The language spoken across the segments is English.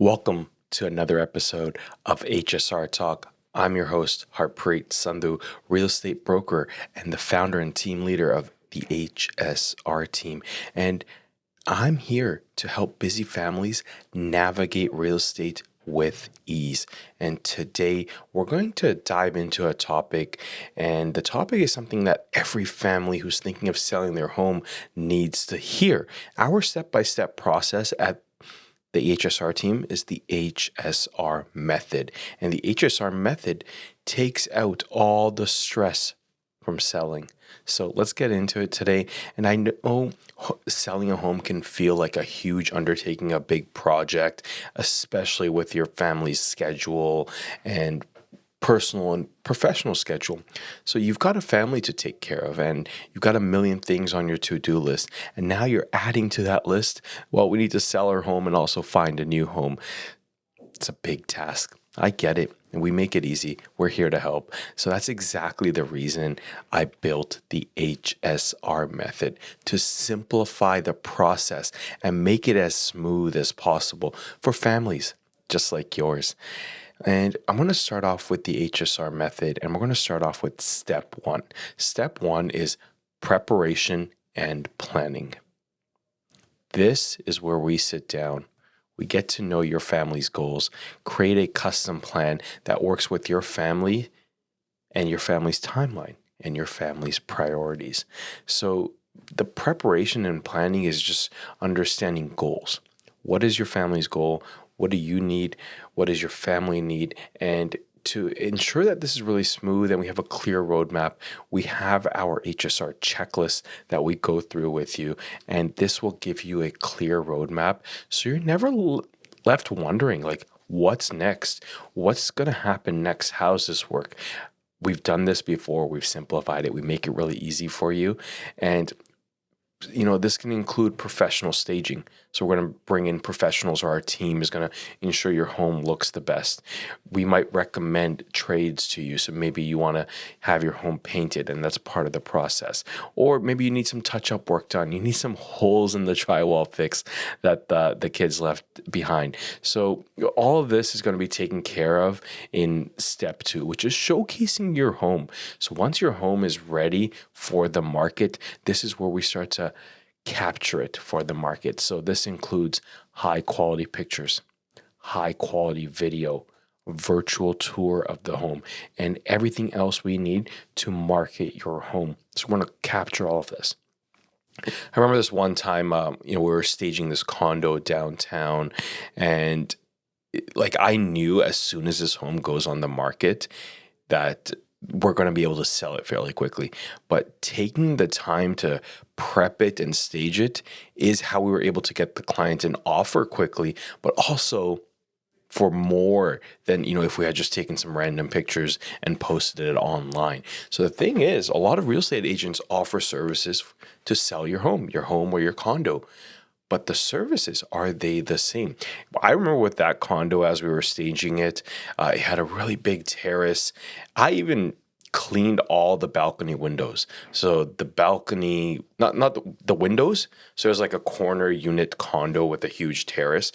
Welcome to another episode of HSR Talk. I'm your host, Harpreet Sandhu, real estate broker and the founder and team leader of the HSR Team. And I'm here to help busy families navigate real estate with ease. And today we're going to dive into a topic, and the topic is something that every family who's thinking of selling their home needs to hear. Our step-by-step process at the HSR team is the HSR method. And the HSR method takes out all the stress from selling. So let's get into it today. And I know selling a home can feel like a huge undertaking, a big project, especially with your family's schedule and personal and professional schedule. So you've got a family to take care of and you've got a million things on your to-do list. And now you're adding to that list, well, we need to sell our home and also find a new home. It's a big task. I get it. And we make it easy. We're here to help. So that's exactly the reason I built the HSR method, to simplify the process and make it as smooth as possible for families just like yours. And I'm going to start off with the HSR method, and we're going to start off with step one. Step one is preparation and planning. This is where we sit down. We get to know your family's goals, create a custom plan that works with your family and your family's timeline and your family's priorities. So the preparation and planning is just understanding goals. What is your family's goal? What do you need? What does your family need? And to ensure that this is really smooth and we have a clear roadmap, we have our HSR checklist that we go through with you. And this will give you a clear roadmap. So you're never left wondering, like, what's next? What's going to happen next? How's this work? We've done this before. We've simplified it. We make it really easy for you. And this can include professional staging. So we're going to bring in professionals, or our team is going to ensure your home looks the best. We might recommend trades to you. So maybe you want to have your home painted, and that's part of the process. Or maybe you need some touch-up work done. You need some holes in the drywall fixed that the kids left behind. So all of this is going to be taken care of in step two, which is showcasing your home. So once your home is ready for the market, this is where we start to capture it for the market. So this includes high quality pictures, high quality video, virtual tour of the home, and everything else we need to market your home. So we're going to capture all of this. I remember this one time, we were staging this condo downtown, and I knew as soon as this home goes on the market that we're going to be able to sell it fairly quickly. But taking the time to prep it and stage it is how we were able to get the client an offer quickly, but also for more than, if we had just taken some random pictures and posted it online. So the thing is, a lot of real estate agents offer services to sell your home or your condo. But the services, are they the same? I remember with that condo, as we were staging it, it had a really big terrace. I even cleaned all the balcony windows. So the balcony, not the windows. So it was like a corner unit condo with a huge terrace,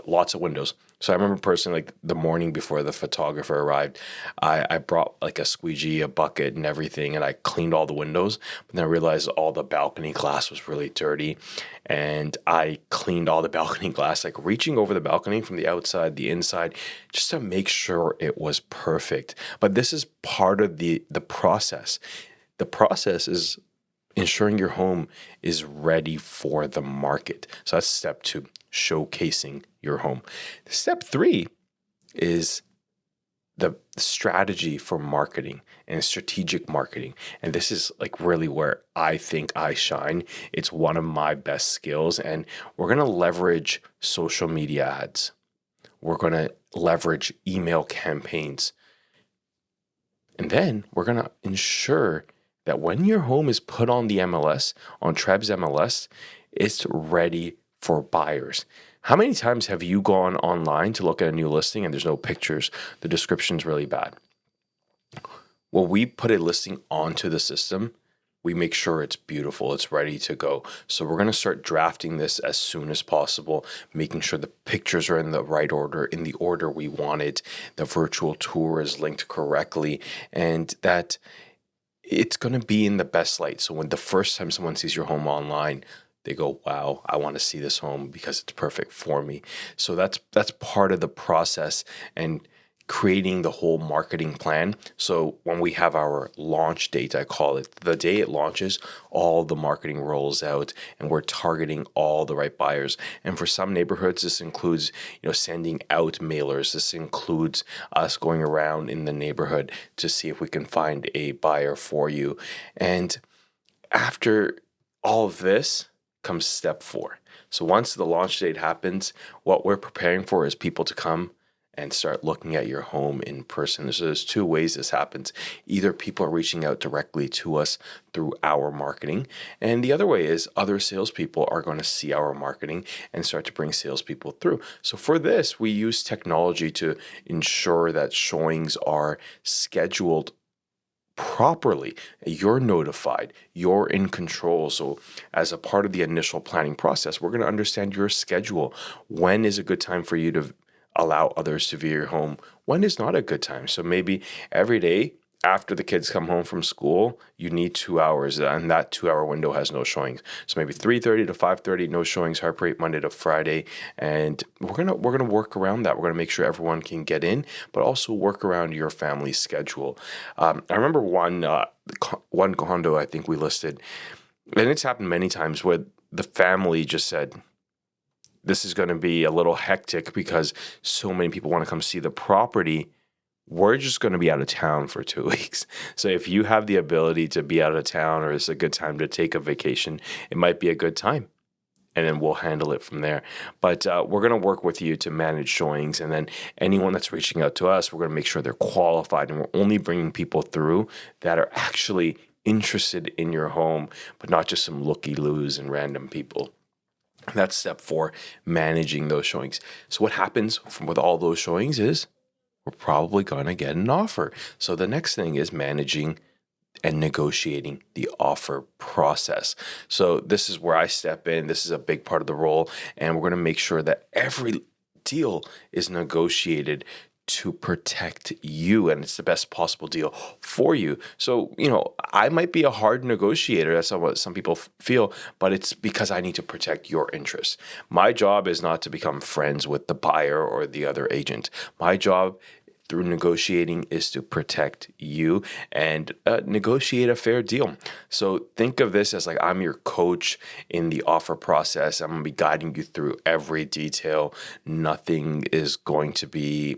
lots of windows. So I remember personally, the morning before the photographer arrived, I brought a squeegee, a bucket, and everything, and I cleaned all the windows. But then I realized all the balcony glass was really dirty, and I cleaned all the balcony glass, reaching over the balcony from the outside, the inside, just to make sure it was perfect. But this is part of the process. The process is ensuring your home is ready for the market. So that's step two, showcasing your home. Step three is the strategy for marketing and strategic marketing. And this is really where I think I shine. It's one of my best skills. And we're going to leverage social media ads. We're going to leverage email campaigns. And then we're going to ensure that when your home is put on the MLS, on Treb's MLS, it's ready for buyers. How many times have you gone online to look at a new listing and there's no pictures? The description's really bad. When we put a listing onto the system, we make sure it's beautiful, it's ready to go. So we're going to start drafting this as soon as possible, making sure the pictures are in the right order, in the order we want it, the virtual tour is linked correctly, and that it's going to be in the best light. So when the first time someone sees your home online, they go, wow, I want to see this home because it's perfect for me. So that's part of the process and creating the whole marketing plan. So when we have our launch date, I call it, the day it launches, all the marketing rolls out and we're targeting all the right buyers. And for some neighborhoods, this includes, sending out mailers. This includes us going around in the neighborhood to see if we can find a buyer for you. And after all of this comes step 4. So once the launch date happens, what we're preparing for is people to come and start looking at your home in person. So there's 2 ways this happens. Either people are reaching out directly to us through our marketing, and the other way is other salespeople are going to see our marketing and start to bring salespeople through. So for this, we use technology to ensure that showings are scheduled properly. You're notified, you're in control. So as a part of the initial planning process, we're going to understand your schedule. When is a good time for you to allow others to view your home? When is not a good time? So maybe every day after the kids come home from school, you need 2 hours, and that 2-hour window has no showings. So maybe 3:30 to 5:30, no showings, Harpreet, Monday to Friday, and we're gonna work around that. We're gonna make sure everyone can get in, but also work around your family's schedule. I remember one condo I think we listed, and it's happened many times where the family just said, this is going to be a little hectic because so many people want to come see the property. We're just going to be out of town for 2 weeks. So if you have the ability to be out of town or it's a good time to take a vacation, it might be a good time. And then we'll handle it from there. But we're going to work with you to manage showings. And then anyone that's reaching out to us, we're going to make sure they're qualified. And we're only bringing people through that are actually interested in your home, but not just some looky-loos and random people. That's step 4, managing those showings. So what happens with all those showings is we're probably going to get an offer. So the next thing is managing and negotiating the offer process. So this is where I step in. This is a big part of the role. And we're going to make sure that every deal is negotiated to protect you, and it's the best possible deal for you. So, I might be a hard negotiator, that's what some people feel, but it's because I need to protect your interests. My job is not to become friends with the buyer or the other agent. My job through negotiating is to protect you and negotiate a fair deal. So think of this as like I'm your coach in the offer process. I'm going to be guiding you through every detail. Nothing is going to be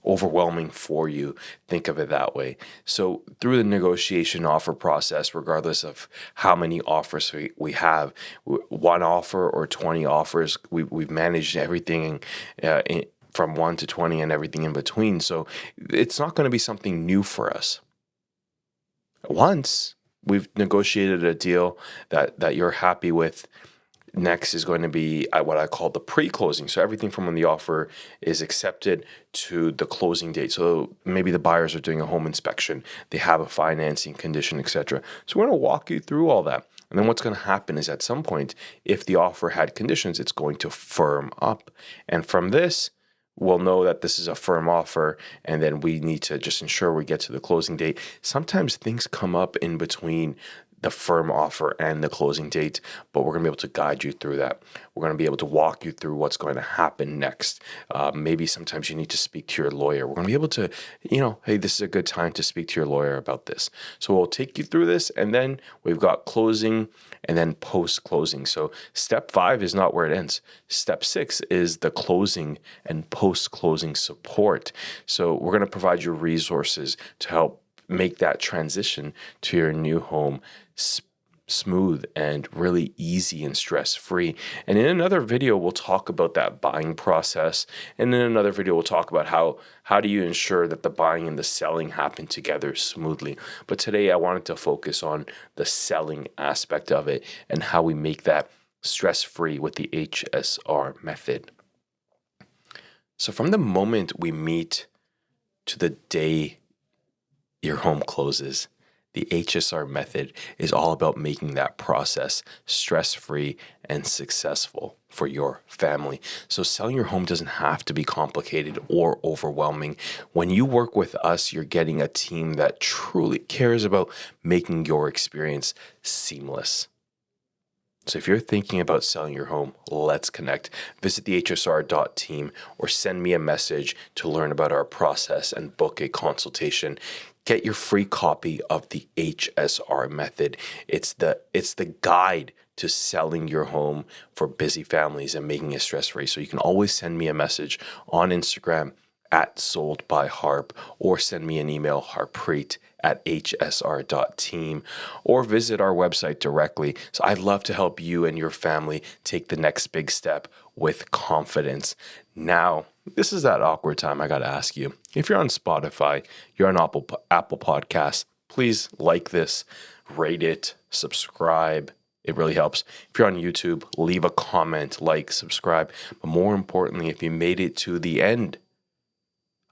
overwhelming for you. Think of it that way. So through the negotiation offer process, regardless of how many offers we have, 1 offer or 20 offers, we've managed everything from 1 to 20 and everything in between. So it's not going to be something new for us. Once we've negotiated a deal that you're happy with, next is going to be what I call the pre-closing. So everything from when the offer is accepted to the closing date. So maybe the buyers are doing a home inspection, they have a financing condition, etc. So we're going to walk you through all that. And then what's going to happen is at some point, if the offer had conditions, it's going to firm up. And from this, we'll know that this is a firm offer, and then we need to just ensure we get to the closing date. Sometimes things come up in between the firm offer and the closing date, but we're going to be able to guide you through that. We're going to be able to walk you through what's going to happen next. Maybe sometimes you need to speak to your lawyer. We're going to be able to, hey, this is a good time to speak to your lawyer about this. So we'll take you through this, and then we've got closing and then post-closing. So step 5 is not where it ends. Step 6 is the closing and post-closing support. So we're going to provide you resources to help make that transition to your new home smooth and really easy and stress-free. And in another video, we'll talk about that buying process. And in another video, we'll talk about how do you ensure that the buying and the selling happen together smoothly. But today, I wanted to focus on the selling aspect of it and how we make that stress-free with the HSR method. So from the moment we meet to the day your home closes, The HSR method is all about making that process stress-free and successful for your family. So selling your home doesn't have to be complicated or overwhelming. When you work with us, you're getting a team that truly cares about making your experience seamless. So if you're thinking about selling your home, let's connect. Visit the HSR.team or send me a message to learn about our process and book a consultation. Get your free copy of the HSR method. It's the guide to selling your home for busy families and making it stress-free. So you can always send me a message on Instagram at soldbyharp, or send me an email, harpreet@hsr.team, or visit our website directly. So I'd love to help you and your family take the next big step with confidence. Now, this is that awkward time. I got to ask you, if you're on Spotify, you're on Apple Podcasts, please like this, rate it, subscribe. It really helps. If you're on YouTube, leave a comment, like, subscribe. But more importantly, if you made it to the end,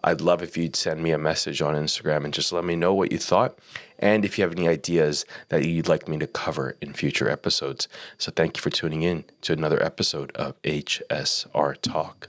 I'd love if you'd send me a message on Instagram and just let me know what you thought, and if you have any ideas that you'd like me to cover in future episodes. So thank you for tuning in to another episode of HSR Talk.